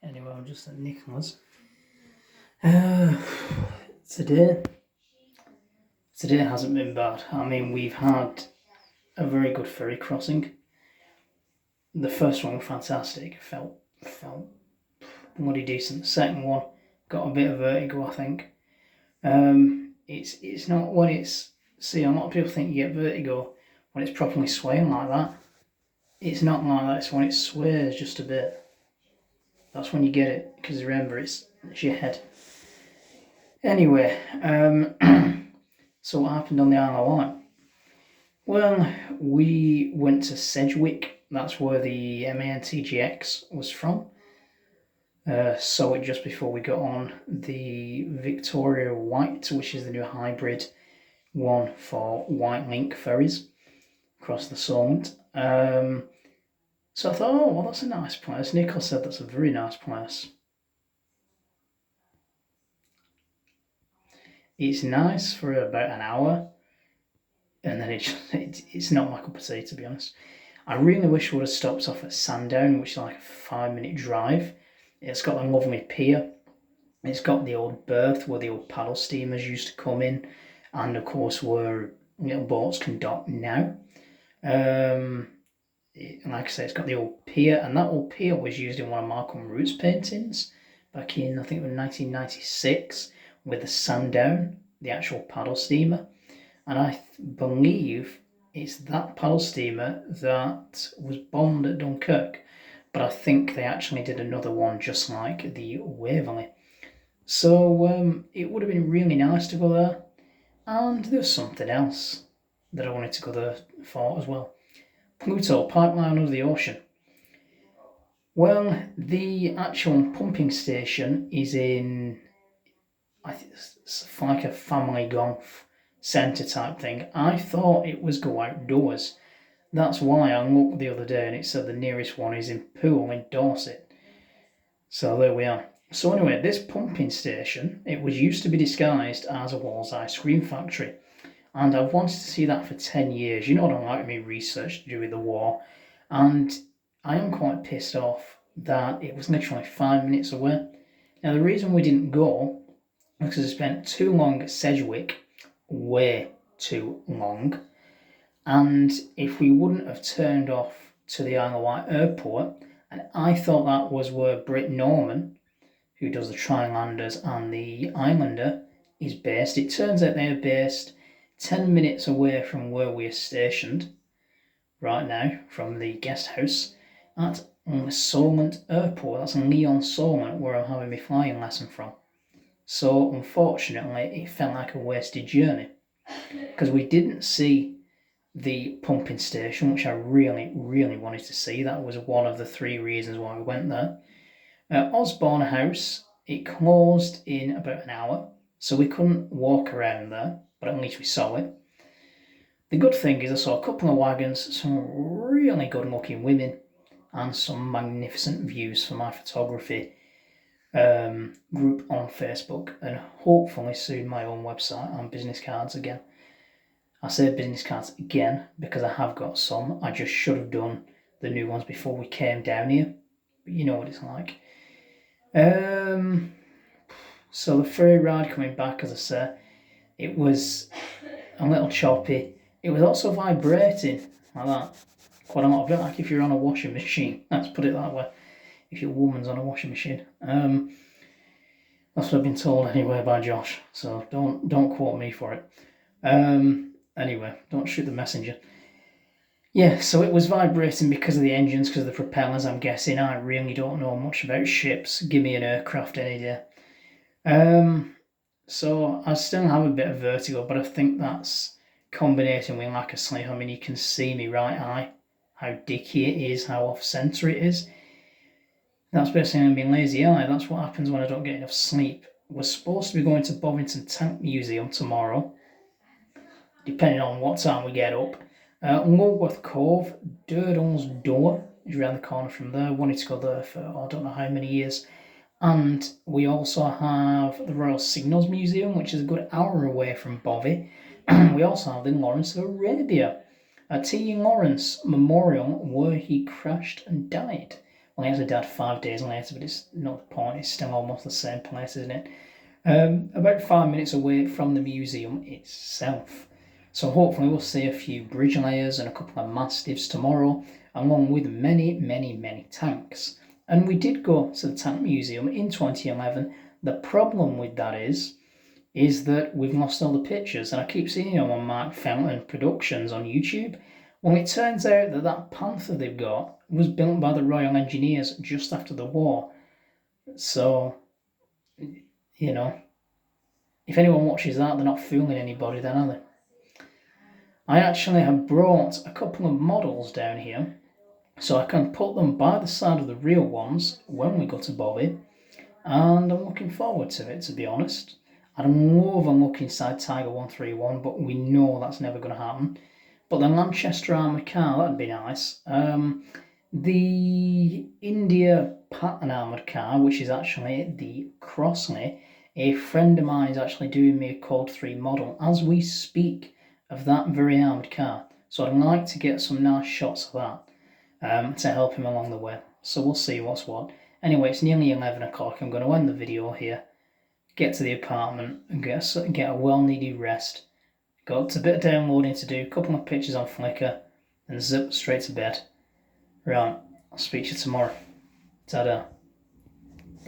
Anyway, I'm just at Nicholas. Today hasn't been bad. I mean, we've had a very good ferry crossing. The first one was fantastic. Felt bloody decent. The second one got a bit of vertigo, I think. It's not when it's. See, a lot of people think you get vertigo when it's properly swaying like that. It's not like that. It's when it sways just a bit. That's when you get it. Because remember, it's your head. Anyway, so what happened on the Isle of Wight? Well, we went to Sedgwick. That's where the MAN-TGX was from. Saw it just before we got on the Victoria Wight, which is the new hybrid one for Wight Link ferries across the Solent. So I thought, oh, well, that's a nice place. Nicholas said that's a very nice place. It's nice for about an hour, and then it's not my cup of tea, to be honest. I really wish we would have stopped off at Sandown, which is like a 5-minute drive. It's got a lovely pier. It's got the old berth where the old paddle steamers used to come in, and of course where little boats can dock now. Like I say, it's got the old pier, and that old pier was used in one of Malcolm Root's paintings back in, I think it was 1996, with the Sandown, the actual paddle steamer. And I believe it's that paddle steamer that was bombed at Dunkirk, but I think they actually did another one just like the Waverley. So it would have been really nice to go there, and there's something else that I wanted to go there for as well. Pluto, pipeline under the ocean. Well, the actual pumping station is in, I think it's like a family golf centre type thing. I thought it was go outdoors. That's why I looked the other day and it said the nearest one is in Poole in Dorset. So there we are. So anyway, this pumping station, it was used to be disguised as a Walls ice cream factory. And I've wanted to see that for 10 years. You know what I like me research to do with the war. And I am quite pissed off that it was literally 5 minutes away. Now the reason we didn't go was because I spent too long at Sedgwick, way too long. And if we wouldn't have turned off to the Isle of Wight airport, and I thought that was where Britt Norman, who does the Trilanders and the Islander, is based. It turns out they're based 10 minutes away from where we're stationed right now, from the guest house at Solent Airport. That's in Leon Solent, where I'm having my flying lesson from. So unfortunately, it felt like a wasted journey because we didn't see the pumping station, which I really, really wanted to see. That was one of the 3 reasons why we went there. Osborne House, it closed in about an hour, so we couldn't walk around there, but at least we saw it. The good thing is I saw a couple of wagons, some really good looking women, and some magnificent views for my photography group on Facebook, and hopefully soon my own website and business cards again. I say business cards again because I have got some. I just should have done the new ones before we came down here, but you know what it's like. So the ferry ride coming back, as I say, it was a little choppy. It was also vibrating like that quite a lot, a bit like if you're on a washing machine. Let's put it that way. If your woman's on a washing machine, that's what I've been told anyway by Josh. So don't quote me for it. Anyway, don't shoot the messenger. Yeah, so it was vibrating because of the engines, because of the propellers, I'm guessing. I really don't know much about ships. Give me an aircraft any day. So I still have a bit of vertigo, but I think that's combination with lack of sleep. I mean, you can see me right eye, how dicky it is, how off-centre it is. That's basically being lazy eye. That's what happens when I don't get enough sleep. We're supposed to be going to Bovington Tank Museum tomorrow, depending on what time we get up. Lulworth Cove, Durdle's Door is around the corner from there. Wanted to go there for I don't know how many years. And we also have the Royal Signals Museum, which is a good hour away from Bovey. We also have the Lawrence of Arabia, a T. Lawrence Memorial where he crashed and died Well, he actually died 5 days later, but it's not the point. It's still almost the same place, isn't it? About 5 minutes away from the museum itself. So hopefully we'll see a few bridge layers and a couple of mastiffs tomorrow, along with many, many, many tanks. And we did go to the tank museum in 2011. The problem with that is that we've lost all the pictures, and I keep seeing them on Mark Fountain Productions on YouTube. Well, it turns out that that Panther they've got was built by the Royal Engineers just after the war. So, you know, if anyone watches that, they're not fooling anybody then, are they? I actually have brought a couple of models down here so I can put them by the side of the real ones when we go to Bobby, and I'm looking forward to it, to be honest. I'd love a look inside Tiger 131, but we know that's never going to happen. But the Manchester armoured car, that'd be nice. The India pattern armoured car, which is actually the Crossley, a friend of mine is actually doing me a Code 3 model as we speak of that very armoured car. So I'd like to get some nice shots of that to help him along the way. So we'll see what's what. Anyway, it's nearly 11 o'clock. I'm going to end the video here, get to the apartment, and get a well-needed rest. Got a bit of downloading to do, a couple of pictures on Flickr, and zip straight to bed. Right, I'll speak to you tomorrow. Ta-da.